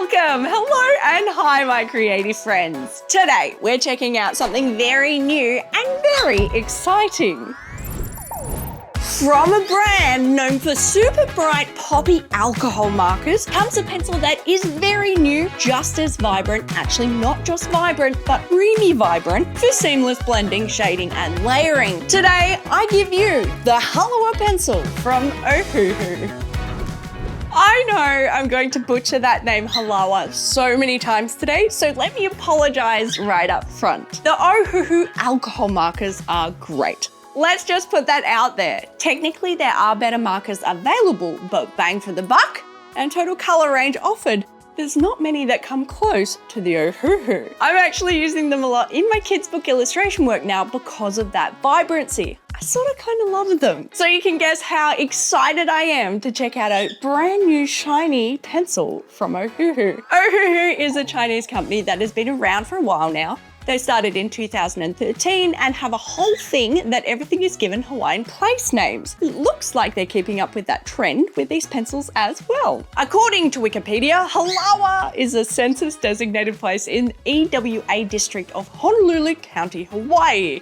Welcome, hello and hi my creative friends. Today we're checking out something very new and very exciting. From a brand known for super bright poppy alcohol markers comes a pencil that is very new, just as vibrant, actually not just vibrant, but really vibrant for seamless blending, shading and layering. Today I give you the Halawa pencil from Ohuhu. I know I'm going to butcher that name Halawa so many times today, so let me apologize right up front. The Ohuhu alcohol markers are great. Let's just put that out there. Technically, there are better markers available, but bang for the buck and total color range offered, there's not many that come close to the Ohuhu. I'm actually using them a lot in my kids' book illustration work now because of that vibrancy. I sort of kind of love them. So you can guess how excited I am to check out a brand new shiny pencil from Ohuhu. Ohuhu is a Chinese company that has been around for a while now. They started in 2013 and have a whole thing that everything is given Hawaiian place names. It looks like they're keeping up with that trend with these pencils as well. According to Wikipedia, Halawa is a census-designated place in EWA district of Honolulu County, Hawaii.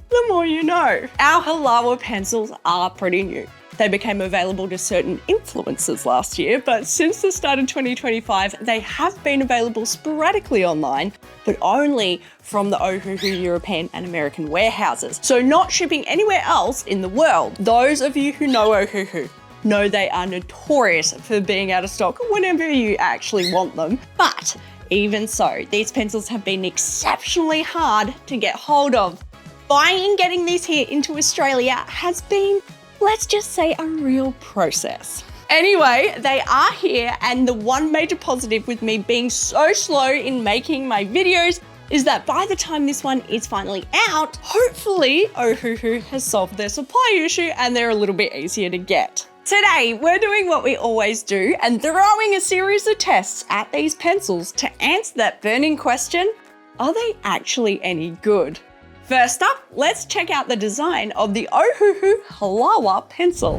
The more you know. Our Halawa pencils are pretty new. They became available to certain influencers last year, but since the start of 2025, they have been available sporadically online, but only from the Ohuhu European and American warehouses. So not shipping anywhere else in the world. Those of you who know Ohuhu know they are notorious for being out of stock whenever you actually want them. But even so, these pencils have been exceptionally hard to get hold of. Buying and getting these here into Australia has been, let's just say, a real process. Anyway, they are here, and the one major positive with me being so slow in making my videos is that by the time this one is finally out, hopefully Ohuhu has solved their supply issue and they're a little bit easier to get. Today, we're doing what we always do and throwing a series of tests at these pencils to answer that burning question, are they actually any good? First up, let's check out the design of the Ohuhu Halawa pencil.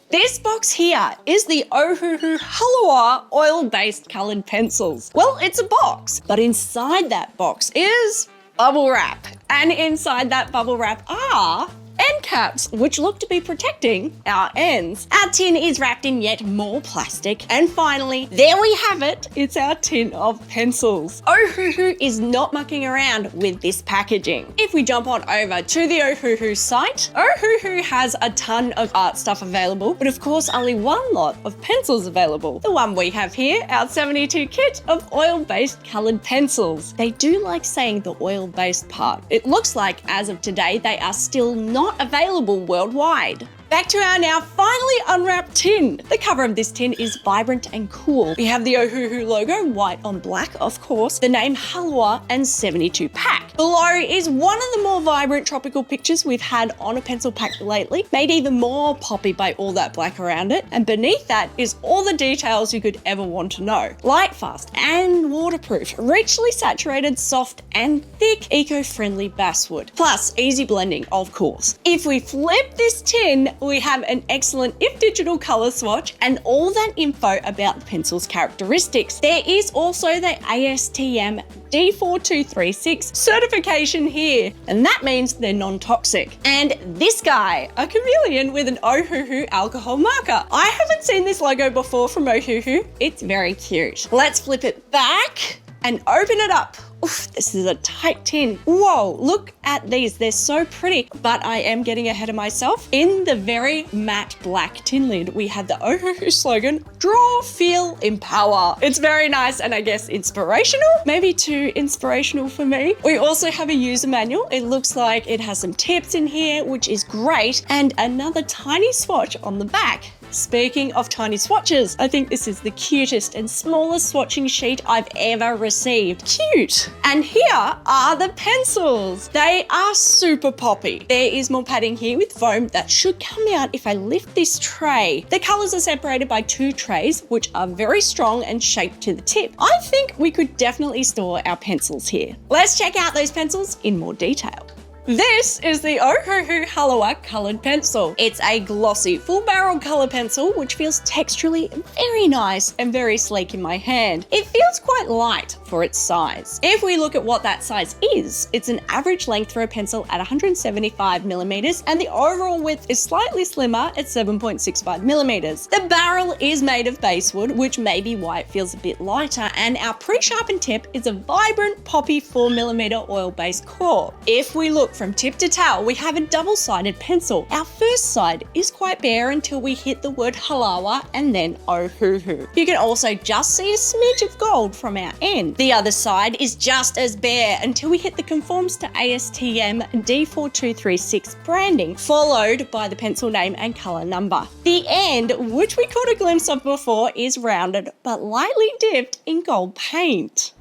This box here is the Ohuhu Halawa oil-based colored pencils. Well, it's a box, but inside that box is bubble wrap. And inside that bubble wrap are end caps, which look to be protecting our ends. Our tin is wrapped in yet more plastic. And finally, there we have it. It's our tin of pencils. Ohuhu is not mucking around with this packaging. If we jump on over to the Ohuhu site, Ohuhu has a ton of art stuff available, but of course only one lot of pencils available. The one we have here, our 72 kit of oil-based colored pencils. They do like saying the oil-based part. It looks like as of today, they are still not available worldwide. Back to our now finally unwrapped tin. The cover of this tin is vibrant and cool. We have the Ohuhu logo, white on black, of course, the name Halawa and 72 pack. Below is one of the more vibrant tropical pictures we've had on a pencil pack lately, made even more poppy by all that black around it. And beneath that is all the details you could ever want to know. Light fast and waterproof, richly saturated, soft and thick, eco-friendly basswood. Plus easy blending, of course. If we flip this tin, we have an excellent, if digital, color swatch and all that info about the pencil's characteristics. There is also the ASTM D4236 certification here, and that means they're non-toxic. And this guy, a chameleon with an Ohuhu alcohol marker. I haven't seen this logo before from Ohuhu. It's very cute. Let's flip it back and open it up. Oof, this is a tight tin. Whoa, look at these. They're so pretty, but I am getting ahead of myself. In the very matte black tin lid, we have the Ohuhu slogan, draw, feel, empower. It's very nice and I guess inspirational, maybe too inspirational for me. We also have a user manual. It looks like it has some tips in here, which is great, and another tiny swatch on the back. Speaking of tiny swatches, I think this is the cutest and smallest swatching sheet I've ever received. Cute! And here are the pencils. They are super poppy. There is more padding here with foam that should come out if I lift this tray. The colors are separated by two trays, which are very strong and shaped to the tip. I think we could definitely store our pencils here. Let's check out those pencils in more detail. This is the Ohuhu Halawa coloured pencil. It's a glossy, full barrel colour pencil which feels texturally very nice and very sleek in my hand. It feels quite light for its size. If we look at what that size is, it's an average length for a pencil at 175mm and the overall width is slightly slimmer at 7.65mm. The barrel is made of basswood, which may be why it feels a bit lighter, and our pre-sharpened tip is a vibrant poppy 4mm oil-based core. If we look from tip to tail, we have a double-sided pencil. Our first side is quite bare until we hit the word halawa and then ohuhu. You can also just see a smidge of gold from our end. The other side is just as bare until we hit the conforms to ASTM D4236 branding, followed by the pencil name and colour number. The end, which we caught a glimpse of before, is rounded but lightly dipped in gold paint.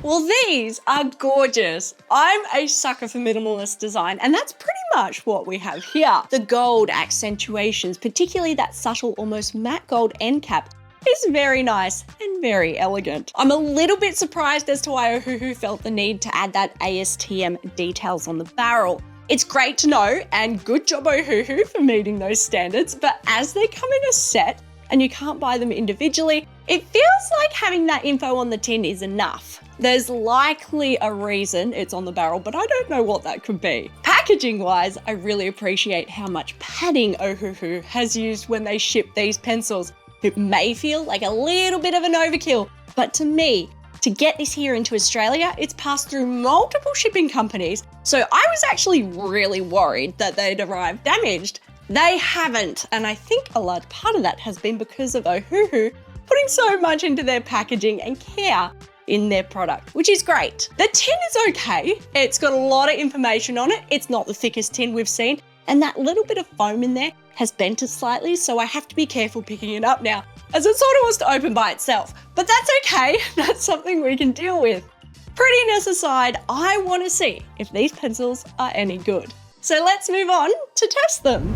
Well, these are gorgeous. I'm a sucker for minimalist design, and that's pretty much what we have here. The gold accentuations, particularly that subtle, almost matte gold end cap, is very nice and very elegant. I'm a little bit surprised as to why Ohuhu felt the need to add that ASTM details on the barrel. It's great to know, and good job Ohuhu for meeting those standards, but as they come in a set and you can't buy them individually, it feels like having that info on the tin is enough. There's likely a reason it's on the barrel, but I don't know what that could be. Packaging wise, I really appreciate how much padding Ohuhu has used when they ship these pencils. It may feel like a little bit of an overkill, but to me, to get this here into Australia, it's passed through multiple shipping companies, so I was actually really worried that they'd arrive damaged. They haven't, and I think a large part of that has been because of Ohuhu putting so much into their packaging and care in their product, which is great. The tin is okay. It's got a lot of information on it. It's not the thickest tin we've seen, and that little bit of foam in there has bent it slightly, so I have to be careful picking it up now, as it sort of wants to open by itself. But that's okay, that's something we can deal with. Prettiness aside, I want to see if these pencils are any good. So let's move on to test them.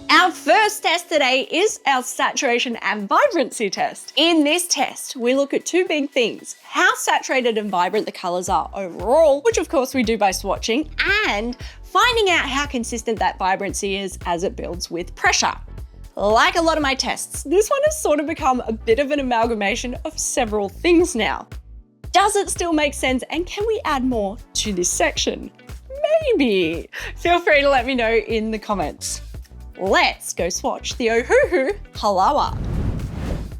Our first test today is our saturation and vibrancy test. In this test, we look at two big things: how saturated and vibrant the colours are overall, which of course we do by swatching, and finding out how consistent that vibrancy is as it builds with pressure. Like a lot of my tests, this one has sort of become a bit of an amalgamation of several things now. Does it still make sense, and can we add more to this section? Maybe. Feel free to let me know in the comments. Let's go swatch the Ohuhu Halawa.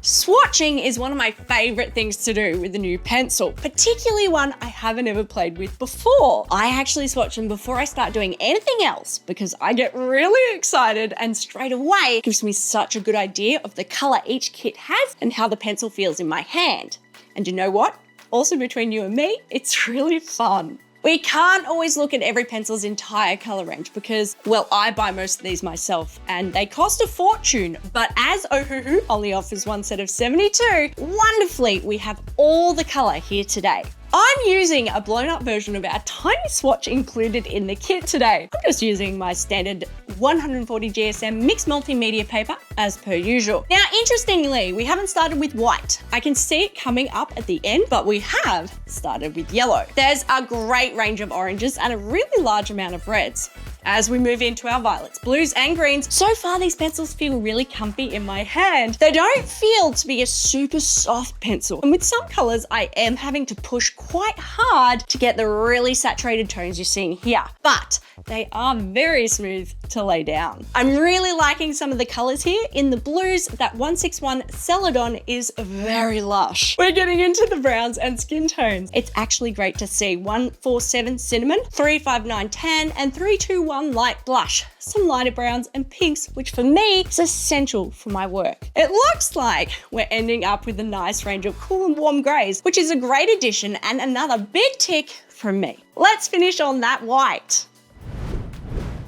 Swatching is one of my favourite things to do with a new pencil, particularly one I haven't ever played with before. I actually swatch them before I start doing anything else because I get really excited, and straight away it gives me such a good idea of the colour each kit has and how the pencil feels in my hand. And you know what? Also, between you and me, it's really fun. We can't always look at every pencil's entire colour range because, well, I buy most of these myself and they cost a fortune, but as Ohuhu only offers one set of 72, wonderfully, we have all the colour here today. I'm using a blown up version of our tiny swatch included in the kit today. I'm just using my standard 140 GSM mixed multimedia paper as per usual. Now, interestingly, we haven't started with white. I can see it coming up at the end, but we have started with yellow. There's a great range of oranges and a really large amount of reds. As we move into our violets, blues and greens, so far these pencils feel really comfy in my hand. They don't feel to be a super soft pencil. And with some colours, I am having to push quite hard to get the really saturated tones you're seeing here. But they are very smooth to lay down. I'm really liking some of the colours here. In the blues, that 161 Celadon is very lush. We're getting into the browns and skin tones. It's actually great to see 147 Cinnamon, 359 Tan, and 321 Light Blush. Some lighter browns and pinks, which for me is essential for my work. It looks like we're ending up with a nice range of cool and warm greys, which is a great addition and another big tick from me. Let's finish on that white.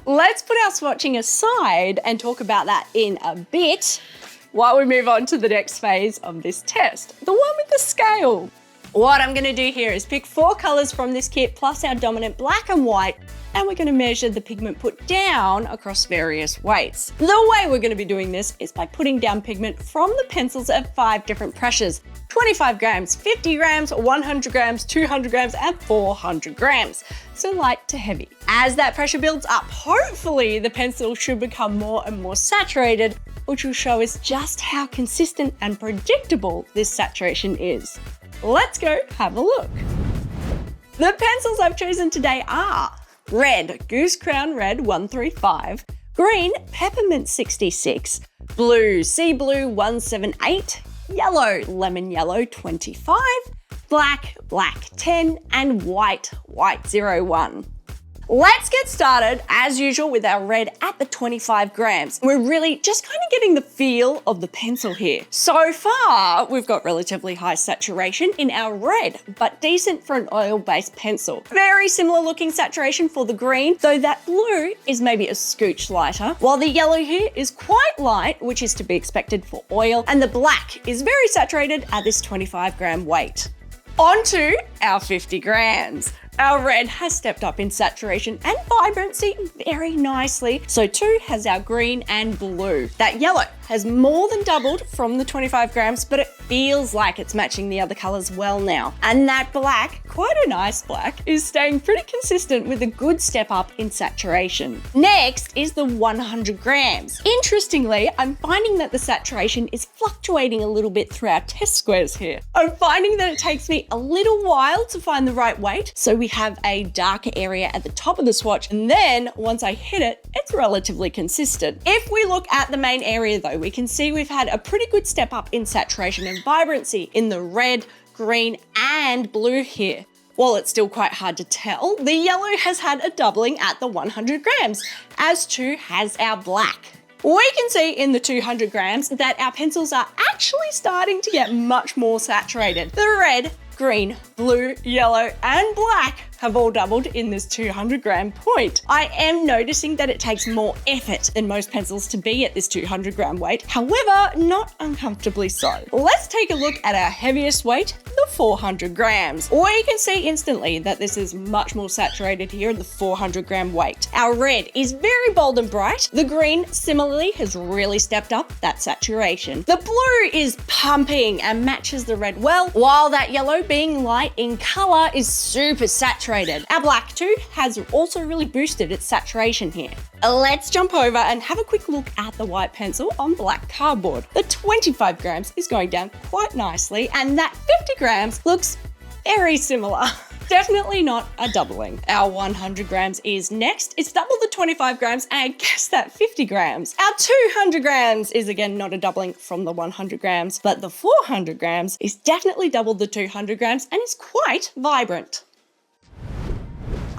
Let's put our swatching aside and talk about that in a bit while we move on to the next phase of this test, the one with the scale. What I'm going to do here is pick 4 colours from this kit plus our dominant black and white and we're going to measure the pigment put down across various weights. The way we're going to be doing this is by putting down pigment from the pencils at 5 different pressures: 25 grams, 50 grams, 100 grams, 200 grams, and 400 grams. So light to heavy. As that pressure builds up, hopefully the pencil should become more and more saturated, which will show us just how consistent and predictable this saturation is. Let's go have a look. The pencils I've chosen today are red, Goose Crown Red 135, green, Peppermint 66, blue, Sea Blue 178, yellow, Lemon Yellow 25, black, Black 10, and white, White 01. Let's get started, as usual, with our red at the 25 grams. We're really just kind of getting the feel of the pencil here. So far, we've got relatively high saturation in our red, but decent for an oil-based pencil. Very similar looking saturation for the green, though that blue is maybe a scooch lighter, while the yellow here is quite light, which is to be expected for oil, and the black is very saturated at this 25 gram weight. On to our 50 grams. Our red has stepped up in saturation and vibrancy very nicely. So too has our green and blue. That yellow has more than doubled from the 25 grams, but it feels like it's matching the other colors well now. And that black, quite a nice black, is staying pretty consistent with a good step up in saturation. Next is the 100 grams. Interestingly, I'm finding that the saturation is fluctuating a little bit through our test squares here. I'm finding that it takes me a little while to find the right weight. So we have a darker area at the top of the swatch, and then once I hit it, it's relatively consistent. If we look at the main area though, we can see we've had a pretty good step up in saturation and vibrancy in the red, green, and blue here. While it's still quite hard to tell, the yellow has had a doubling at the 100 grams, as too has our black. We can see in the 200 grams that our pencils are actually starting to get much more saturated. The red, green, blue, yellow, and black have all doubled in this 200 gram point. I am noticing that it takes more effort than most pencils to be at this 200 gram weight, however, not uncomfortably so. Let's take a look at our heaviest weight, the 400 grams. We can see instantly that this is much more saturated here at the 400 gram weight. Our red is very bold and bright. The green similarly has really stepped up that saturation. The blue is pumping and matches the red well, while that yellow, being light in color, is super saturated. Our black too has also really boosted its saturation here. Let's jump over and have a quick look at the white pencil on black cardboard. The 25 grams is going down quite nicely, and that 50 grams looks very similar. Definitely not a doubling. Our 100 grams is next. It's double the 25 grams and guess that 50 grams. Our 200 grams is again not a doubling from the 100 grams, but the 400 grams is definitely double the 200 grams and is quite vibrant.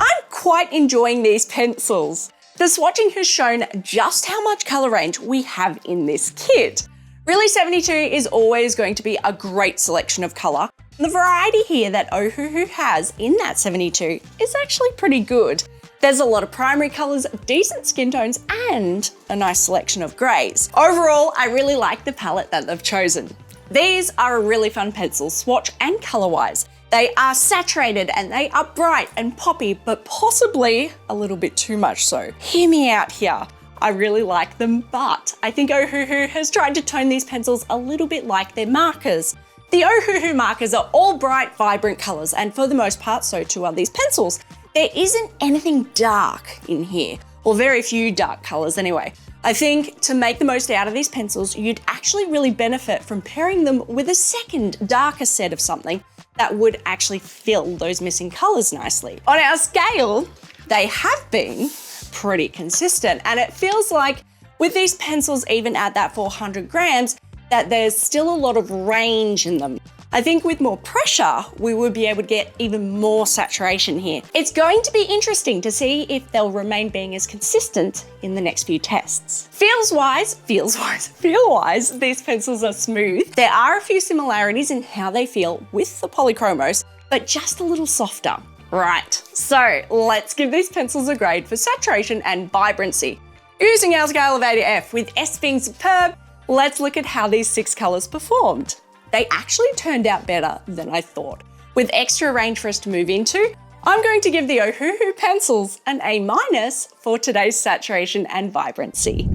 I'm quite enjoying these pencils. The swatching has shown just how much color range we have in this kit. Really, 72 is always going to be a great selection of color. The variety here that Ohuhu has in that 72 is actually pretty good. There's a lot of primary colors, decent skin tones, and a nice selection of grays. Overall, I really like the palette that they've chosen. These are a really fun pencil, swatch and color-wise. They are saturated and they are bright and poppy, but possibly a little bit too much so. Hear me out here. I really like them, but I think Ohuhu has tried to tone these pencils a little bit like their markers. The Ohuhu markers are all bright, vibrant colors, and for the most part, so too are these pencils. There isn't anything dark in here, or very few dark colors anyway. I think to make the most out of these pencils, you'd actually really benefit from pairing them with a second, darker set of something that would actually fill those missing colors nicely. On our scale, they have been pretty consistent, and it feels like with these pencils, even at that 400 grams, that there's still a lot of range in them. I think with more pressure, we would be able to get even more saturation here. It's going to be interesting to see if they'll remain being as consistent in the next few tests. Feel-wise, these pencils are smooth. There are a few similarities in how they feel with the polychromos, but just a little softer. Right, so let's give these pencils a grade for saturation and vibrancy. Using our scale of A to F, with S being superb, let's look at how these 6 colors performed. They actually turned out better than I thought. With extra range for us to move into, I'm going to give the Ohuhu pencils an A- for today's saturation and vibrancy.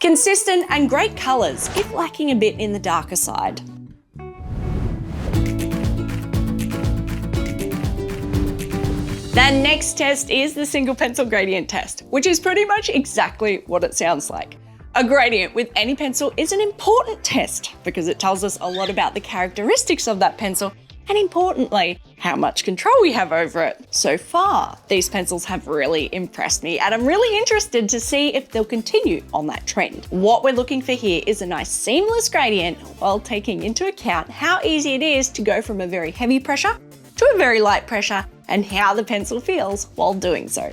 Consistent and great colours, if lacking a bit in the darker side. The next test is the single pencil gradient test, which is pretty much exactly what it sounds like. A gradient with any pencil is an important test because it tells us a lot about the characteristics of that pencil and, importantly, how much control we have over it. So far, these pencils have really impressed me, and I'm really interested to see if they'll continue on that trend. What we're looking for here is a nice seamless gradient while taking into account how easy it is to go from a very heavy pressure to a very light pressure and how the pencil feels while doing so.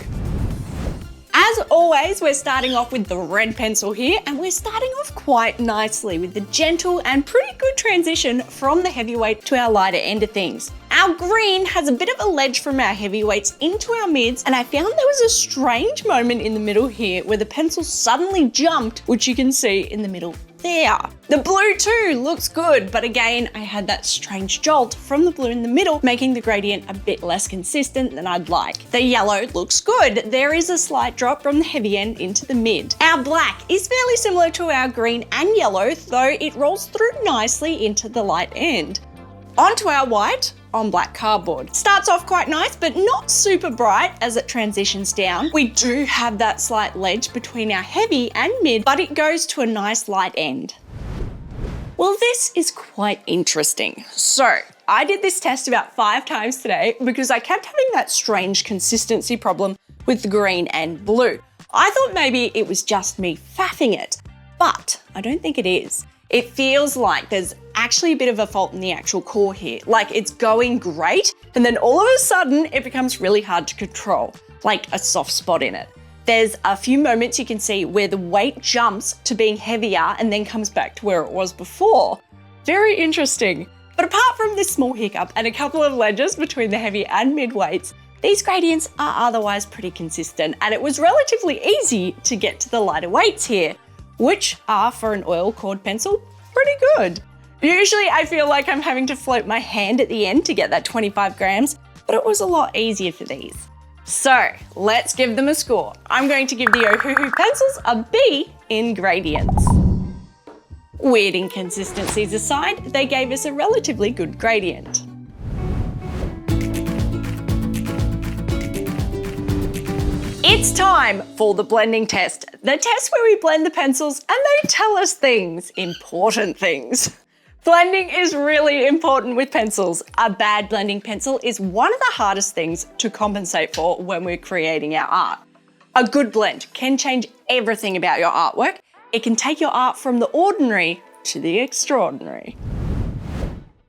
As always, we're starting off with the red pencil here, and we're starting off quite nicely with the gentle and pretty good transition from the heavyweight to our lighter end of things. Our green has a bit of a ledge from our heavyweights into our mids, and I found there was a strange moment in the middle here where the pencil suddenly jumped, which you can see in the middle there. The blue too looks good, but again, I had that strange jolt from the blue in the middle, making the gradient a bit less consistent than I'd like. The yellow looks good. There is a slight drop from the heavy end into the mid. Our black is fairly similar to our green and yellow, though it rolls through nicely into the light end. Onto our white on black cardboard. Starts off quite nice, but not super bright as it transitions down. We do have that slight ledge between our heavy and mid, but it goes to a nice light end. Well, this is quite interesting. So I did this test about 5 times today because I kept having that strange consistency problem with the green and blue. I thought maybe it was just me faffing it, but I don't think it is. It feels like there's actually a bit of a fault in the actual core here. Like it's going great, and then all of a sudden it becomes really hard to control, like a soft spot in it. There's a few moments you can see where the weight jumps to being heavier and then comes back to where it was before. Very interesting. But apart from this small hiccup and a couple of ledges between the heavy and mid weights, these gradients are otherwise pretty consistent, and it was relatively easy to get to the lighter weights here, which are, for an oil cord pencil, pretty good. Usually I feel like I'm having to float my hand at the end to get that 25 grams, but it was a lot easier for these. So let's give them a score. I'm going to give the Ohuhu pencils a B in gradients. Weird inconsistencies aside, they gave us a relatively good gradient. It's time for the blending test. The test where we blend the pencils and they tell us things, important things. Blending is really important with pencils. A bad blending pencil is one of the hardest things to compensate for when we're creating our art. A good blend can change everything about your artwork. It can take your art from the ordinary to the extraordinary.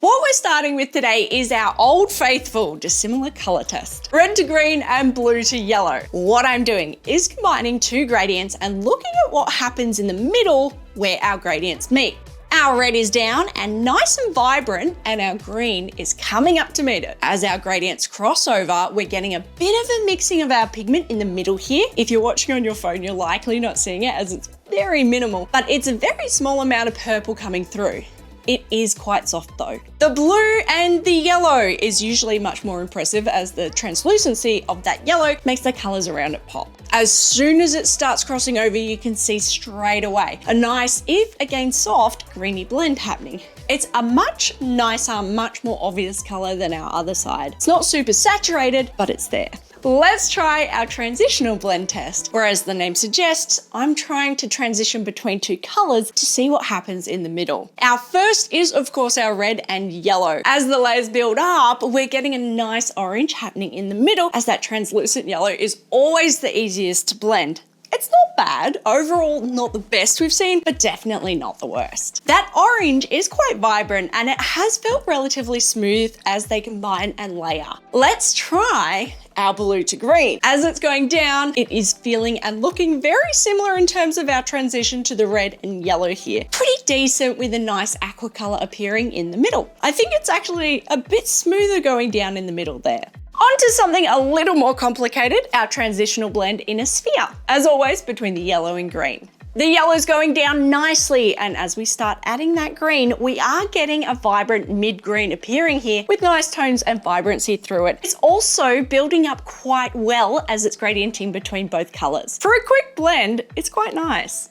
What we're starting with today is our old faithful dissimilar color test. Red to green and blue to yellow. What I'm doing is combining 2 gradients and looking at what happens in the middle where our gradients meet. Our red is down and nice and vibrant, and our green is coming up to meet it. As our gradients cross over, we're getting a bit of a mixing of our pigment in the middle here. If you're watching on your phone, you're likely not seeing it as it's very minimal, but it's a very small amount of purple coming through. It is quite soft though. The blue and the yellow is usually much more impressive as the translucency of that yellow makes the colors around it pop. As soon as it starts crossing over, you can see straight away a nice, if again soft, greeny blend happening. It's a much nicer, much more obvious color than our other side. It's not super saturated, but it's there. Let's try our transitional blend test. Whereas the name suggests, I'm trying to transition between 2 colors to see what happens in the middle. Our first is, of course, our red and yellow. As the layers build up, we're getting a nice orange happening in the middle, as that translucent yellow is always the easiest to blend. It's not bad. Overall, not the best we've seen, but definitely not the worst. That orange is quite vibrant and it has felt relatively smooth as they combine and layer. Let's try our blue to green. As it's going down, it is feeling and looking very similar in terms of our transition to the red and yellow here. Pretty decent with a nice aqua color appearing in the middle. I think it's actually a bit smoother going down in the middle there. Onto something a little more complicated, our transitional blend in a sphere. As always, between the yellow and green. The yellow's going down nicely, and as we start adding that green, we are getting a vibrant mid-green appearing here with nice tones and vibrancy through it. It's also building up quite well as it's gradienting between both colors. For a quick blend, it's quite nice.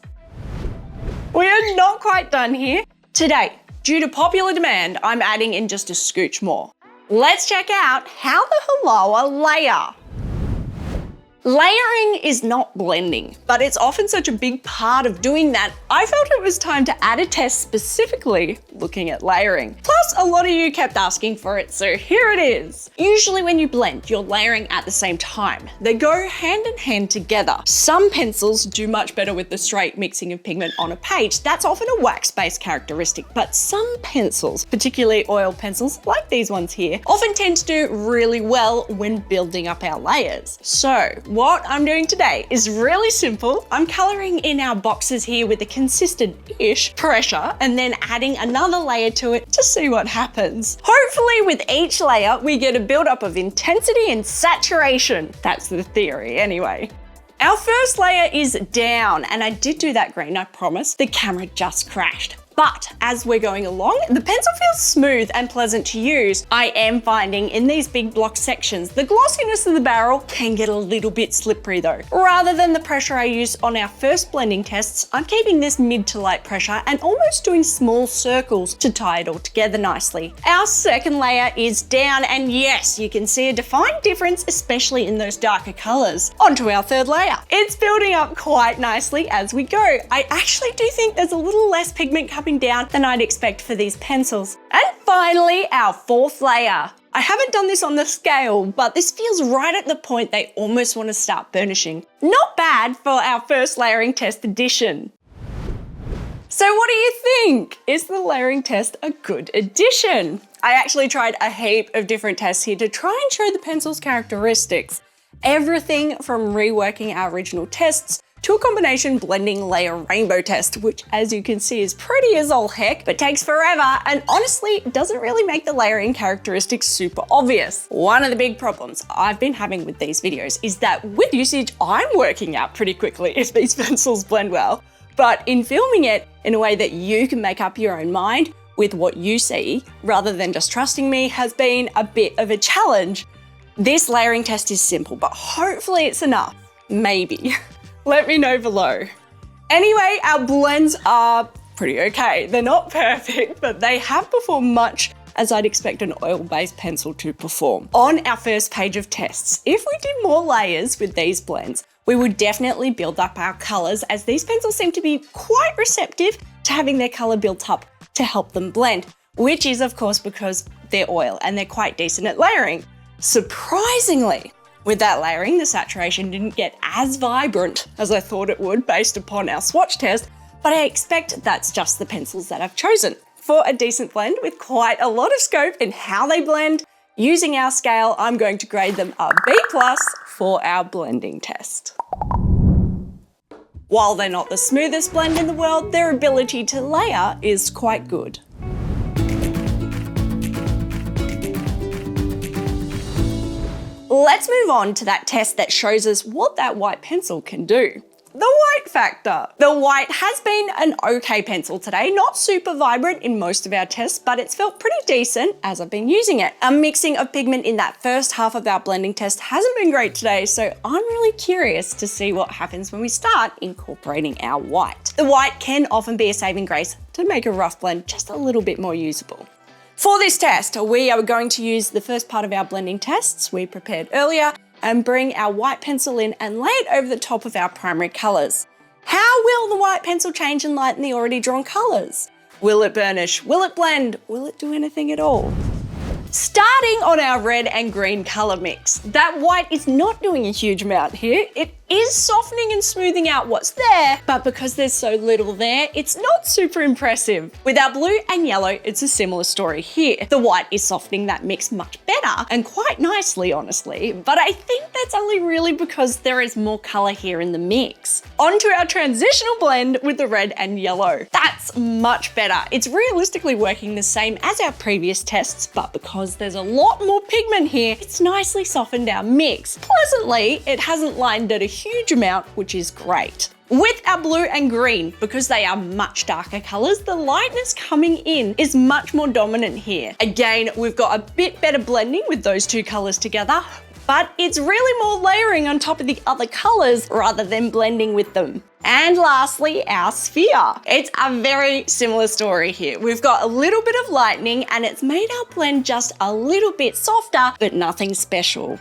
We are not quite done here. Today, due to popular demand, I'm adding in just a scooch more. Let's check out how the halawa layer. Layering is not blending, but it's often such a big part of doing that, I felt it was time to add a test specifically looking at layering. Plus, a lot of you kept asking for it, so here it is. Usually when you blend, you're layering at the same time. They go hand in hand together. Some pencils do much better with the straight mixing of pigment on a page. That's often a wax-based characteristic, but some pencils, particularly oil pencils like these ones here, often tend to do really well when building up our layers. So, what I'm doing today is really simple. I'm coloring in our boxes here with a consistent-ish pressure and then adding another layer to it to see what happens. Hopefully with each layer, we get a buildup of intensity and saturation. That's the theory anyway. Our first layer is down, and I did do that green, I promise. The camera just crashed. But as we're going along, the pencil feels smooth and pleasant to use. I am finding in these big block sections, the glossiness of the barrel can get a little bit slippery though. Rather than the pressure I used on our first blending tests, I'm keeping this mid to light pressure and almost doing small circles to tie it all together nicely. Our second layer is down, and yes, you can see a defined difference, especially in those darker colors. Onto our third layer. It's building up quite nicely as we go. I actually do think there's a little less pigment coming down than I'd expect for these pencils. And finally, our fourth layer. I haven't done this on the scale, but this feels right at the point they almost want to start burnishing. Not bad for our first layering test addition. So what do you think? Is the layering test a good addition? I actually tried a heap of different tests here to try and show the pencil's characteristics. Everything from reworking our original tests to a combination blending layer rainbow test, which as you can see is pretty as all heck, but takes forever and honestly doesn't really make the layering characteristics super obvious. One of the big problems I've been having with these videos is that with usage, I'm working out pretty quickly if these pencils blend well. But in filming it in a way that you can make up your own mind with what you see, rather than just trusting me, has been a bit of a challenge. This layering test is simple, but hopefully it's enough. Maybe. Let me know below. Anyway, our blends are pretty okay. They're not perfect, but they have performed much as I'd expect an oil-based pencil to perform. On our first page of tests, if we did more layers with these blends, we would definitely build up our colors, as these pencils seem to be quite receptive to having their color built up to help them blend, which is of course because they're oil and they're quite decent at layering. Surprisingly, with that layering, the saturation didn't get as vibrant as I thought it would based upon our swatch test, but I expect that's just the pencils that I've chosen. For a decent blend with quite a lot of scope in how they blend, using our scale, I'm going to grade them a B+ for our blending test. While they're not the smoothest blend in the world, their ability to layer is quite good. Let's move on to that test that shows us what that white pencil can do. The white factor. The white has been an okay pencil today, not super vibrant in most of our tests, but it's felt pretty decent as I've been using it. A mixing of pigment in that first half of our blending test hasn't been great today, so I'm really curious to see what happens when we start incorporating our white. The white can often be a saving grace to make a rough blend just a little bit more usable. For this test, we are going to use the first part of our blending tests we prepared earlier and bring our white pencil in and lay it over the top of our primary colors. How will the white pencil change and lighten the already drawn colors? Will it burnish? Will it blend? Will it do anything at all? Starting on our red and green color mix, that white is not doing a huge amount here. It is softening and smoothing out what's there, but because there's so little there, it's not super impressive. With our blue and yellow, it's a similar story here. The white is softening that mix much better and quite nicely, honestly, but I think that's only really because there is more color here in the mix. Onto our transitional blend with the red and yellow. That's much better. It's realistically working the same as our previous tests, but because there's a lot more pigment here, it's nicely softened our mix. Pleasantly, it hasn't lightened it a huge amount, which is great. With our blue and green, because they are much darker colors, the lightness coming in is much more dominant here. Again, we've got a bit better blending with those two colors together, but it's really more layering on top of the other colors rather than blending with them. And lastly, our sphere. It's a very similar story here. We've got a little bit of lightening and it's made our blend just a little bit softer, but nothing special.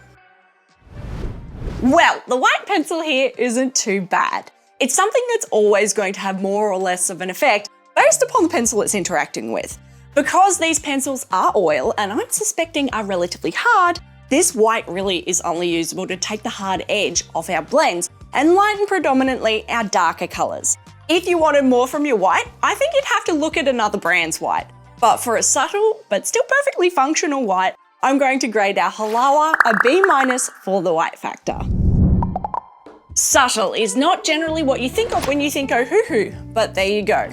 Well, the white pencil here isn't too bad. It's something that's always going to have more or less of an effect based upon the pencil it's interacting with. Because these pencils are oil and I'm suspecting are relatively hard, this white really is only usable to take the hard edge off our blends and lighten predominantly our darker colors. If you wanted more from your white, I think you'd have to look at another brand's white. But for a subtle but still perfectly functional white, I'm going to grade our Halawa a B- for the white factor. Subtle is not generally what you think of when you think Ohuhu, but there you go.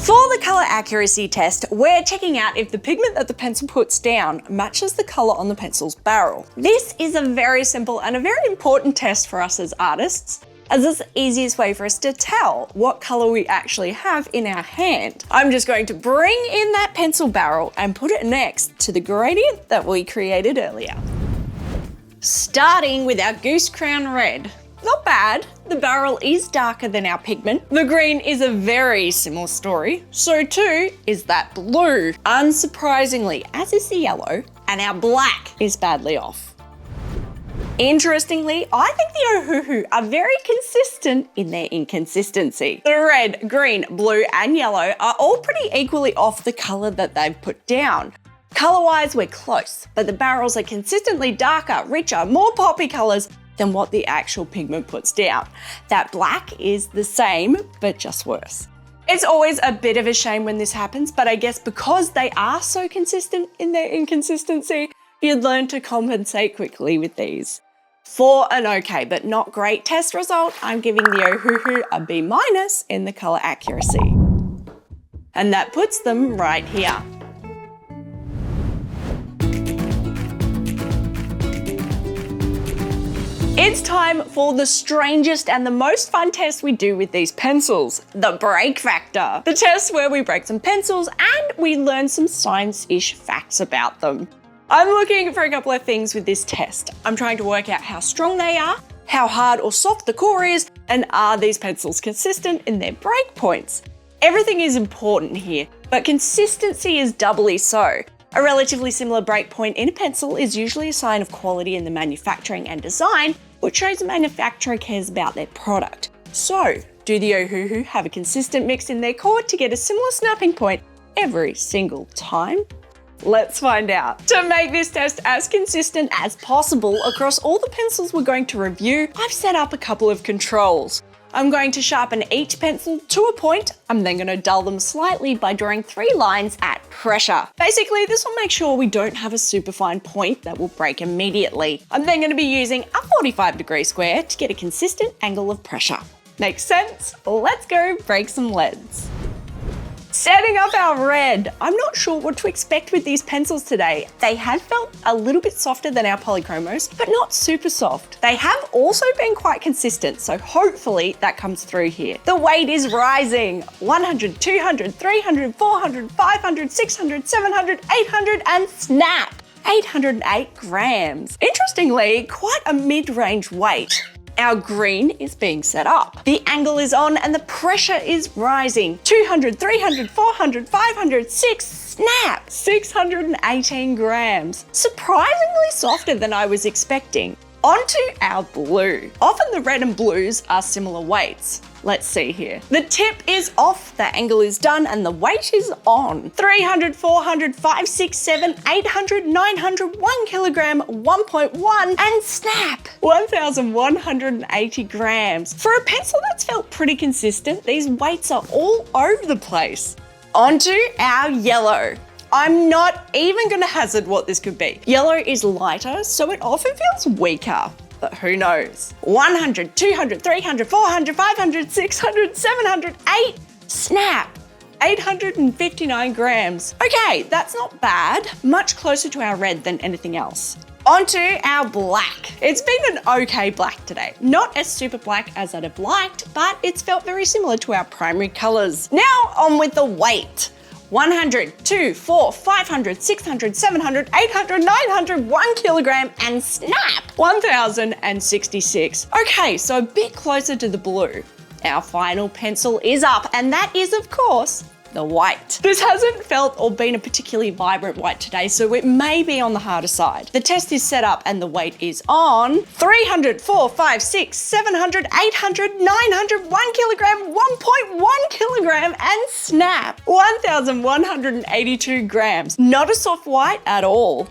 For the color accuracy test, we're checking out if the pigment that the pencil puts down matches the color on the pencil's barrel. This is a very simple and a very important test for us as artists, as it's the easiest way for us to tell what color we actually have in our hand. I'm just going to bring in that pencil barrel and put it next to the gradient that we created earlier. Starting with our goose crown red. Not bad, the barrel is darker than our pigment. The green is a very similar story, so too is that blue. Unsurprisingly, as is the yellow, and our black is badly off. Interestingly, I think the Ohuhu are very consistent in their inconsistency. The red, green, blue, and yellow are all pretty equally off the color that they've put down. Color-wise, we're close, but the barrels are consistently darker, richer, more poppy colors than what the actual pigment puts down. That black is the same, but just worse. It's always a bit of a shame when this happens, but I guess because they are so consistent in their inconsistency, you'd learn to compensate quickly with these. For an okay but not great test result, I'm giving the Ohuhu a B- in the color accuracy. And that puts them right here. It's time for the strangest and the most fun test we do with these pencils, the break factor. The test where we break some pencils and we learn some science-ish facts about them. I'm looking for a couple of things with this test. I'm trying to work out how strong they are, how hard or soft the core is, and are these pencils consistent in their break points? Everything is important here, but consistency is doubly so. A relatively similar break point in a pencil is usually a sign of quality in the manufacturing and design, which shows the manufacturer cares about their product. So, do the Ohuhu have a consistent mix in their core to get a similar snapping point every single time? Let's find out. To make this test as consistent as possible across all the pencils we're going to review, I've set up a couple of controls. I'm going to sharpen each pencil to a point. I'm then going to dull them slightly by drawing 3 lines at pressure. Basically, this will make sure we don't have a super fine point that will break immediately. I'm then going to be using a 45-degree square to get a consistent angle of pressure. Makes sense? Let's go break some leads. Setting up our red. I'm not sure what to expect with these pencils today. They have felt a little bit softer than our polychromos, but not super soft. They have also been quite consistent, so hopefully that comes through here. The weight is rising. 100, 200, 300, 400, 500, 600, 700, 800, and snap! 808 grams. Interestingly, quite a mid-range weight. Our green is being set up. The angle is on and the pressure is rising. 200, 300, 400, 500, 6, snap! 618 grams. Surprisingly softer than I was expecting. Onto our blue. Often the red and blues are similar weights. Let's see here. The tip is off, the angle is done, and the weight is on. 300, 400, 5, 6, 7, 800, 900, 1 kilogram, 1.1, and snap! 1,180 grams. For a pencil that's felt pretty consistent, these weights are all over the place. Onto our yellow. I'm not even gonna hazard what this could be. Yellow is lighter, so it often feels weaker. But who knows? 100, 200, 300, 400, 500, 600, 700, 8, snap! 859 grams. Okay, that's not bad. Much closer to our red than anything else. Onto our black. It's been an okay black today. Not as super black as I'd have liked, but it's felt very similar to our primary colors. Now on with the weight. 100, 2, 4, 500, 600, 700, 800, 900, 1 kilogram, and snap, 1,066. Okay, so a bit closer to the blue. Our final pencil is up, and that is, of course, the white. This hasn't felt or been a particularly vibrant white today, so it may be on the harder side. The test is set up and the weight is on 300, 4, 5, 6, 700, 800, 900, 1 kilogram, 1.1 kilogram, and snap, 1,182 grams. Not a soft white at all.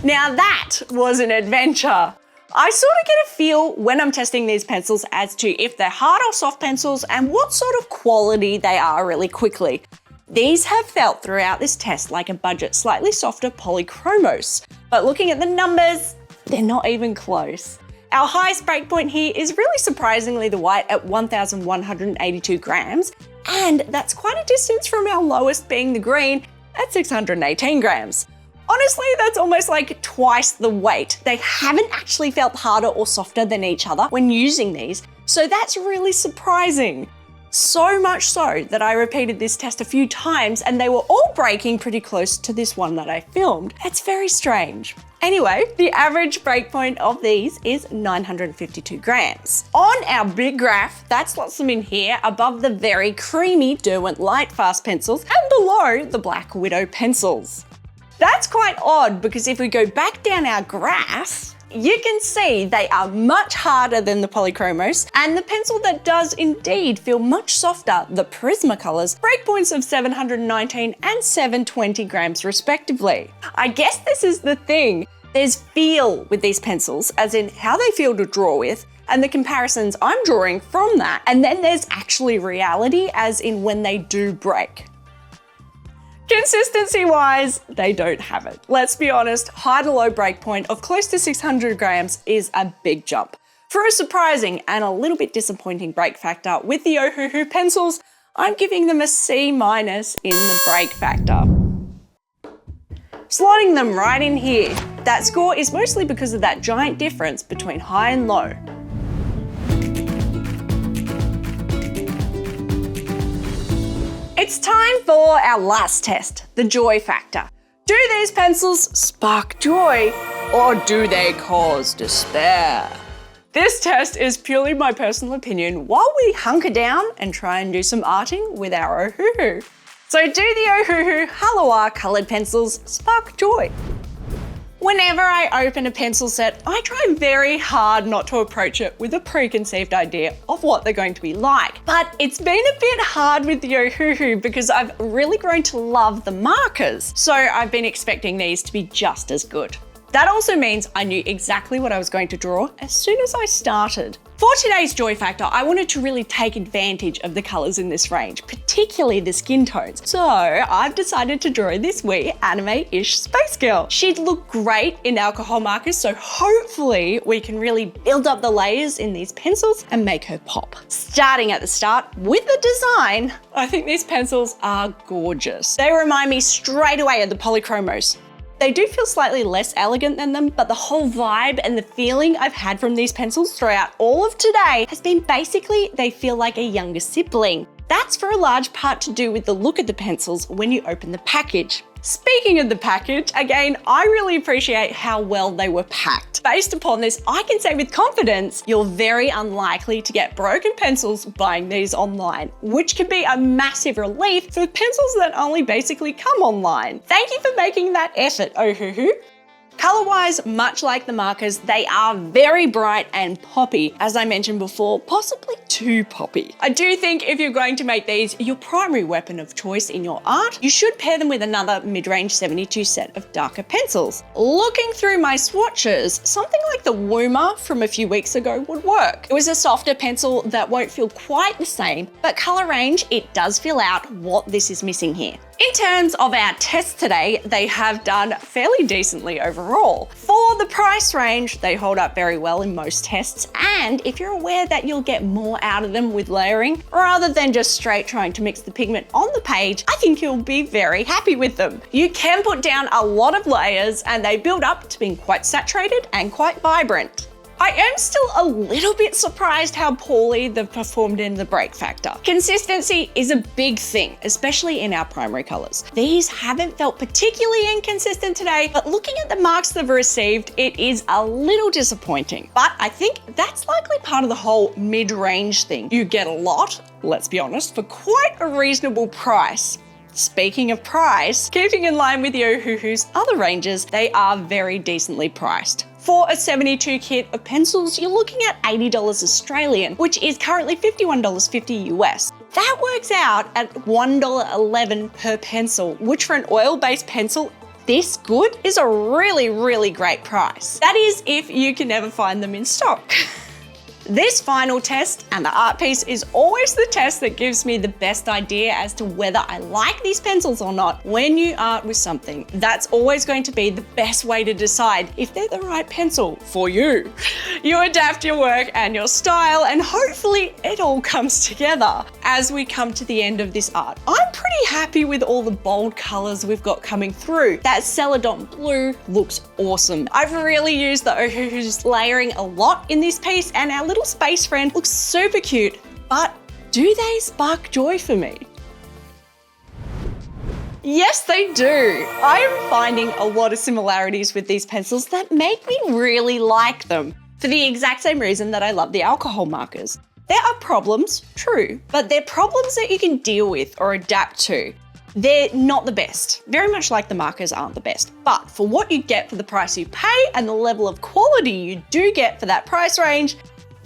Now that was an adventure. I sort of get a feel when I'm testing these pencils as to if they're hard or soft pencils and what sort of quality they are really quickly. These have felt throughout this test like a budget, slightly softer polychromos, but looking at the numbers, they're not even close. Our highest breakpoint here is really surprisingly the white at 1,182 grams, and that's quite a distance from our lowest being the green at 618 grams. Honestly, that's almost like twice the weight. They haven't actually felt harder or softer than each other when using these, so that's really surprising. So much so that I repeated this test a few times and they were all breaking pretty close to this one that I filmed. It's very strange. Anyway, the average breakpoint of these is 952 grams. On our big graph, that slots them in here above the very creamy Derwent Light Fast pencils and below the Black Widow pencils. That's quite odd because if we go back down our graph, you can see they are much harder than the polychromos, and the pencil that does indeed feel much softer, the Prismacolors, breakpoints of 719 and 720 grams respectively. I guess this is the thing. There's feel with these pencils, as in how they feel to draw with, and the comparisons I'm drawing from that, and then there's actually reality, as in when they do break. Consistency-wise, they don't have it. Let's be honest, high to low breakpoint of close to 600 grams is a big jump. For a surprising and a little bit disappointing break factor with the Ohuhu pencils, I'm giving them a C- in the break factor. Slotting them right in here. That score is mostly because of that giant difference between high and low. It's time for our last test, the joy factor. Do these pencils spark joy, or do they cause despair? This test is purely my personal opinion while we hunker down and try and do some arting with our Ohuhu. So do the Ohuhu Halawa coloured pencils spark joy? Whenever I open a pencil set, I try very hard not to approach it with a preconceived idea of what they're going to be like. But it's been a bit hard with the Ohuhu because I've really grown to love the markers. So I've been expecting these to be just as good. That also means I knew exactly what I was going to draw as soon as I started. For today's joy factor, I wanted to really take advantage of the colours in this range, particularly the skin tones. So I've decided to draw this wee anime-ish space girl. She'd look great in alcohol markers, so hopefully we can really build up the layers in these pencils and make her pop. Starting at the start with the design, I think these pencils are gorgeous. They remind me straight away of the polychromos. They do feel slightly less elegant than them, but the whole vibe and the feeling I've had from these pencils throughout all of today has been basically they feel like a younger sibling. That's for a large part to do with the look of the pencils when you open the package. Speaking of the package, again, I really appreciate how well they were packed. Based upon this, I can say with confidence, you're very unlikely to get broken pencils buying these online, which can be a massive relief for pencils that only basically come online. Thank you for making that effort, Ohuhu. Color-wise, much like the markers, they are very bright and poppy. As I mentioned before, possibly too poppy. I do think if you're going to make these your primary weapon of choice in your art, you should pair them with another mid-range 72 set of darker pencils. Looking through my swatches, something like the Woomer from a few weeks ago would work. It was a softer pencil that won't feel quite the same, but color range, it does fill out what this is missing here. In terms of our tests today, they have done fairly decently overall. For the price range, they hold up very well in most tests, and if you're aware that you'll get more out of them with layering, rather than just straight trying to mix the pigment on the page, I think you'll be very happy with them. You can put down a lot of layers and they build up to being quite saturated and quite vibrant. I am still a little bit surprised how poorly they've performed in the break factor. Consistency is a big thing, especially in our primary colors. These haven't felt particularly inconsistent today, but looking at the marks they've received, it is a little disappointing. But I think that's likely part of the whole mid-range thing. You get a lot, let's be honest, for quite a reasonable price. Speaking of price, keeping in line with the Ohuhu's other ranges, they are very decently priced. For a 72 kit of pencils, you're looking at $80 Australian, which is currently $51.50 US. That works out at $1.11 per pencil, which for an oil-based pencil this good is a really, really great price. That is if you can never find them in stock. This final test and the art piece is always the test that gives me the best idea as to whether I like these pencils or not. When you art with something, that's always going to be the best way to decide if they're the right pencil for you. You adapt your work and your style, and hopefully it all comes together. As we come to the end of this art, I'm pretty happy with all the bold colors we've got coming through. That Celadon blue looks awesome. I've really used the Ohuhu's layering a lot in this piece, and our little space friend looks super cute, but do they spark joy for me? Yes, they do. I am finding a lot of similarities with these pencils that make me really like them, for the exact same reason that I love the alcohol markers. There are problems, true, but they're problems that you can deal with or adapt to. They're not the best, very much like the markers aren't the best, but for what you get for the price you pay and the level of quality you do get for that price range,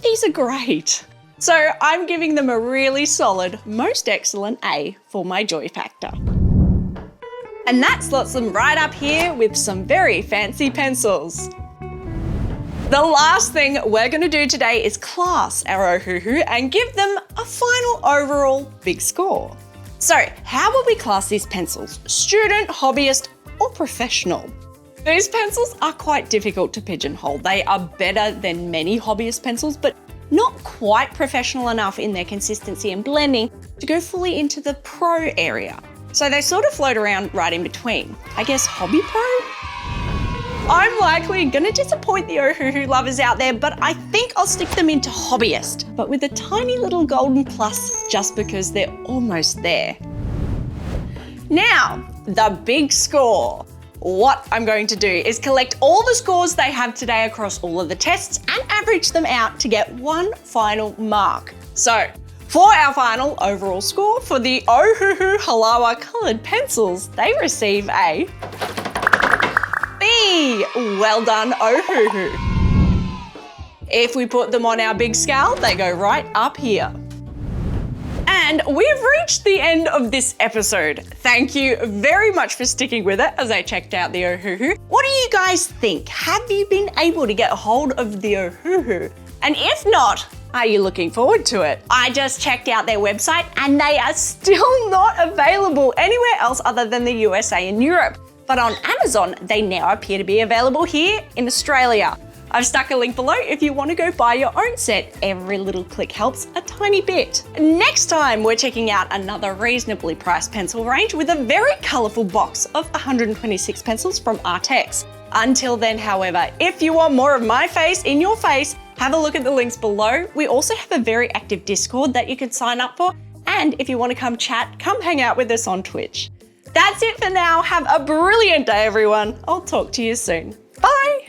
these are great. So I'm giving them a really solid, most excellent A for my joy factor. And that slots them right up here with some very fancy pencils. The last thing we're going to do today is class our Ohuhu and give them a final overall big score. So how will we class these pencils? Student, hobbyist, or professional? These pencils are quite difficult to pigeonhole. They are better than many hobbyist pencils, but not quite professional enough in their consistency and blending to go fully into the pro area. So they sort of float around right in between. I guess hobby pro? I'm likely gonna disappoint the Ohuhu lovers out there, but I think I'll stick them into hobbyist, but with a tiny little golden plus just because they're almost there. Now, the big score. What I'm going to do is collect all the scores they have today across all of the tests and average them out to get one final mark. So, for our final overall score for the Ohuhu Halawa coloured pencils, they receive a B. Well done, Ohuhu. If we put them on our big scale, they go right up here. And we've reached the end of this episode. Thank you very much for sticking with it as I checked out the Ohuhu. What do you guys think? Have you been able to get a hold of the Ohuhu? And if not, are you looking forward to it? I just checked out their website and they are still not available anywhere else other than the USA and Europe. But on Amazon, they now appear to be available here in Australia. I've stuck a link below if you want to go buy your own set. Every little click helps a tiny bit. Next time, we're checking out another reasonably priced pencil range with a very colourful box of 126 pencils from Artex. Until then, however, if you want more of my face in your face, have a look at the links below. We also have a very active Discord that you can sign up for. And if you want to come chat, come hang out with us on Twitch. That's it for now. Have a brilliant day, everyone. I'll talk to you soon. Bye.